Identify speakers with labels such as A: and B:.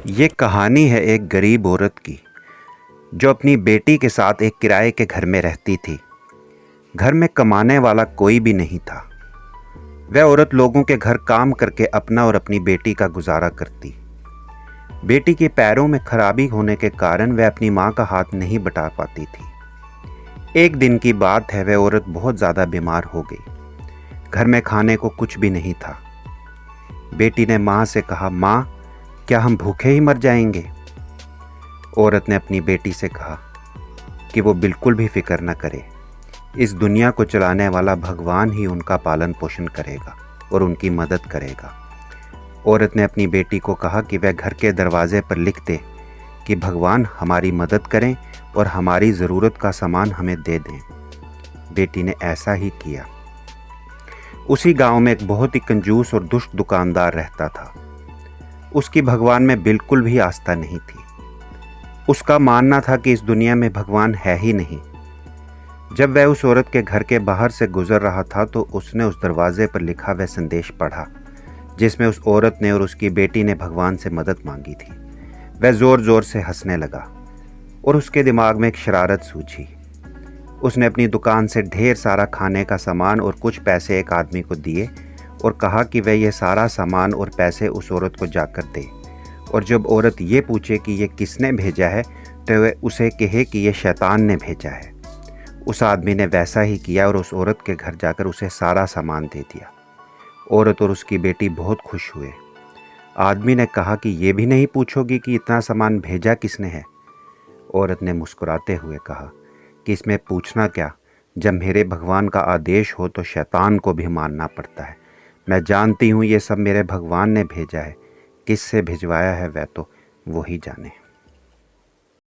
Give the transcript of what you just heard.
A: ये कहानी है एक गरीब औरत की जो अपनी बेटी के साथ एक किराए के घर में रहती थी। घर में कमाने वाला कोई भी नहीं था। वह औरत लोगों के घर काम करके अपना और अपनी बेटी का गुजारा करती। बेटी के पैरों में खराबी होने के कारण वह अपनी माँ का हाथ नहीं बटा पाती थी। एक दिन की बात है, वह औरत बहुत ज़्यादा बीमार हो गई। घर में खाने को कुछ भी नहीं था। बेटी ने माँ से कहा, माँ, क्या हम भूखे ही मर जाएंगे? औरत ने अपनी बेटी से कहा कि वो बिल्कुल भी फिक्र न करे। इस दुनिया को चलाने वाला भगवान ही उनका पालन पोषण करेगा और उनकी मदद करेगा। औरत ने अपनी बेटी को कहा कि वह घर के दरवाजे पर लिख दे कि भगवान हमारी मदद करें और हमारी ज़रूरत का सामान हमें दे दें। बेटी ने ऐसा ही किया। उसी गांव में एक बहुत ही कंजूस और दुष्ट दुकानदार रहता था। उसकी भगवान में बिल्कुल भी आस्था नहीं थी। उसका मानना था कि इस दुनिया में भगवान है ही नहीं। जब वह उस औरत के घर के बाहर से गुजर रहा था तो उसने उस दरवाजे पर लिखा वह संदेश पढ़ा, जिसमें उस औरत ने और उसकी बेटी ने भगवान से मदद मांगी थी। वह ज़ोर ज़ोर से हंसने लगा और उसके दिमाग में एक शरारत सूझी। उसने अपनी दुकान से ढेर सारा खाने का सामान और कुछ पैसे एक आदमी को दिए और कहा कि वह यह सारा सामान और पैसे उस औरत को जाकर दे, और जब औरत ये पूछे कि ये किसने भेजा है तो वह उसे कहे कि यह शैतान ने भेजा है। उस आदमी ने वैसा ही किया और उस औरत के घर जाकर उसे सारा सामान दे दिया। औरत और उसकी बेटी बहुत खुश हुए। आदमी ने कहा कि ये भी नहीं पूछोगी कि इतना सामान भेजा किसने है? औरत ने मुस्कुराते हुए कहा कि इसमें पूछना क्या, जब मेरे भगवान का आदेश हो तो शैतान को भी मानना पड़ता है। मैं जानती हूँ ये सब मेरे भगवान ने भेजा है। किससे भिजवाया है वह तो वो ही जाने।